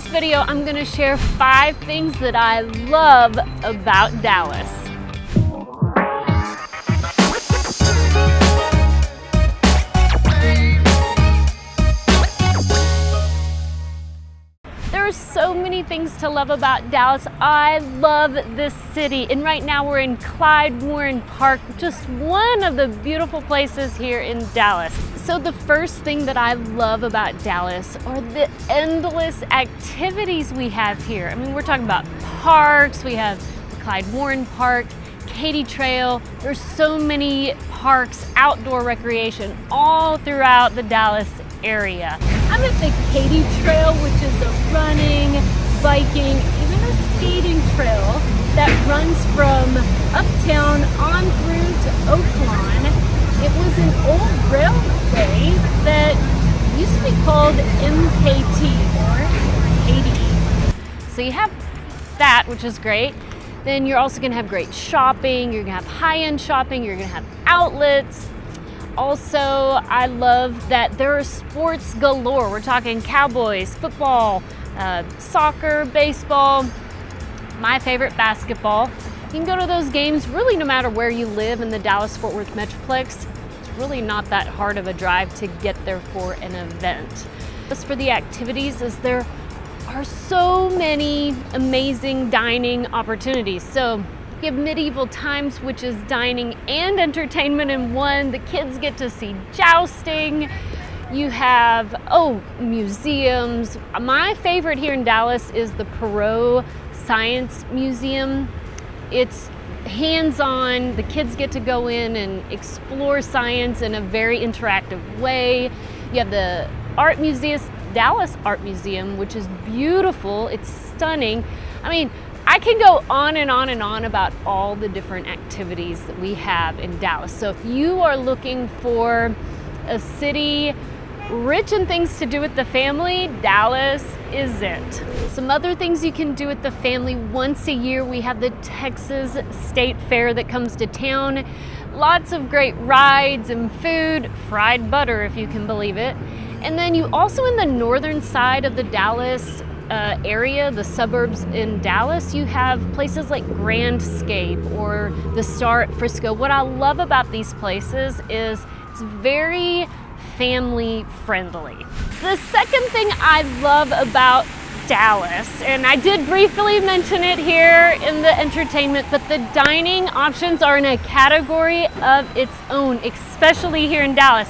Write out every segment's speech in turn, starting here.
this video, I'm going to share 5 things that I love about Dallas. There are so many things to love about Dallas. I love this city, and right now we're in Clyde Warren Park, just one of the beautiful places here in Dallas. So the first thing that I love about Dallas are the endless activities we have here. I mean, we're talking about parks. We have the Clyde Warren Park, Katy Trail. There's so many parks, outdoor recreation all throughout the Dallas area. I'm at the Katy Trail, which is a running, biking, even a skating trail that runs from uptown on through to Oaklawn. It was an old railway that used to be called MKT or KD. So you have that, which is great. Then you're also gonna have great shopping. You're gonna have high-end shopping. You're gonna have outlets. Also, I love that there are sports galore. We're talking Cowboys, football, soccer, baseball, my favorite, basketball. You can go to those games really no matter where you live in the Dallas-Fort Worth Metroplex. It's really not that hard of a drive to get there for an event. As for the activities, there are so many amazing dining opportunities. So you have medieval times, which is dining and entertainment in one. The kids get to see jousting. You have, museums. My favorite here in Dallas is the Perot Science Museum. It's hands-on. The kids get to go in and explore science in a very interactive way. You have the Art Museum, Dallas Art Museum, which is beautiful. It's stunning. I mean, I can go on and on and on about all the different activities that we have in Dallas. So if you are looking for a city rich in things to do with the family, Dallas is it. Some other things you can do with the family: once a year we have the Texas State Fair that comes to town. Lots of great rides and food, fried butter if you can believe it. And then you also, in the northern side of the Dallas area, the suburbs in Dallas, you have places like Grandscape or the Star at Frisco. What I love about these places is it's very family friendly. The second thing I love about Dallas, and I did briefly mention it here in the entertainment, but the dining options are in a category of its own, especially here in Dallas,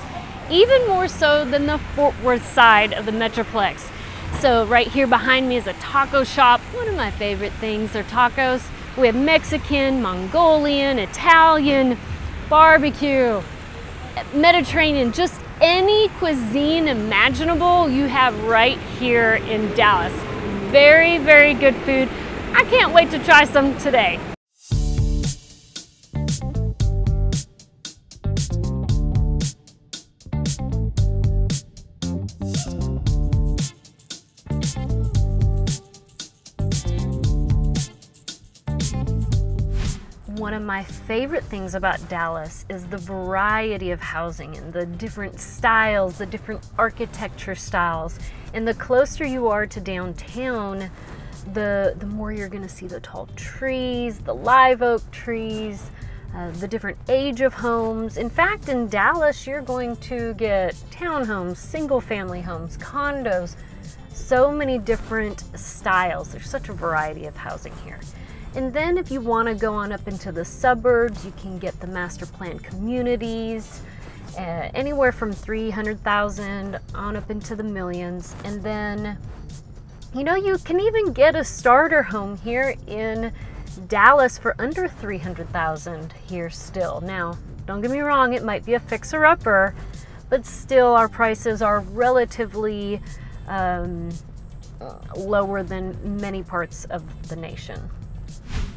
even more so than the Fort Worth side of the Metroplex. So right here behind me is a taco shop. One of my favorite things are tacos. We have Mexican, Mongolian, Italian, barbecue, Mediterranean, just any cuisine imaginable you have right here in Dallas. Very, very good food. I can't wait to try some today. One of my favorite things about Dallas is the variety of housing and the different styles, the different architecture styles. And the closer you are to downtown, the more you're gonna see the tall trees, the live oak trees, the different age of homes. In fact, in Dallas, you're going to get townhomes, single family homes, condos, so many different styles. There's such a variety of housing here. And then if you want to go on up into the suburbs, you can get the master plan communities, anywhere from 300,000 on up into the millions. And then, you know, you can even get a starter home here in Dallas for under 300,000 here still. Now, don't get me wrong, it might be a fixer-upper, but still our prices are relatively lower than many parts of the nation.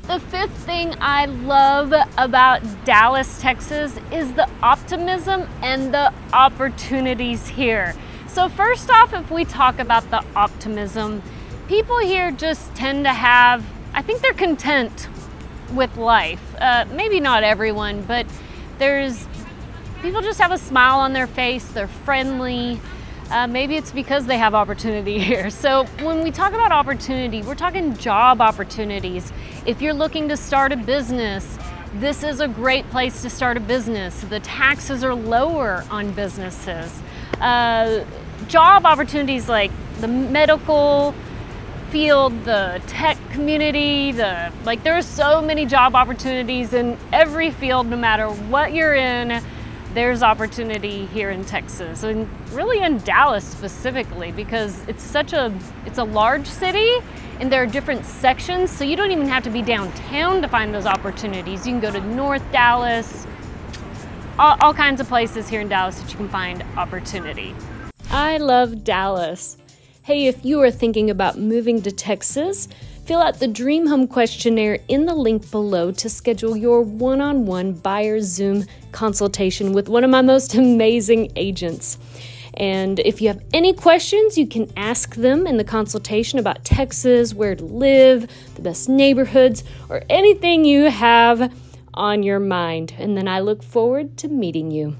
The fifth thing I love about Dallas, Texas is the optimism and the opportunities here. So first off, if we talk about the optimism, people here just tend to have, I think they're content with life. Maybe not everyone, but people just have a smile on their face, they're friendly. Maybe it's because they have opportunity here. So when we talk about opportunity, we're talking job opportunities. If you're looking to start a business, this is a great place to start a business. The taxes are lower on businesses. Job opportunities like the medical field, the tech community, there are so many job opportunities in every field. No matter what you're in, there's opportunity here in Texas, and really in Dallas specifically, because it's a large city and there are different sections, so you don't even have to be downtown to find those opportunities. You can go to North Dallas, all kinds of places here in Dallas that you can find opportunity. I love Dallas. Hey, if you are thinking about moving to Texas, fill out the Dream Home questionnaire in the link below to schedule your one-on-one buyer Zoom consultation with one of my most amazing agents. And if you have any questions, you can ask them in the consultation about Texas, where to live, the best neighborhoods, or anything you have on your mind. And then I look forward to meeting you.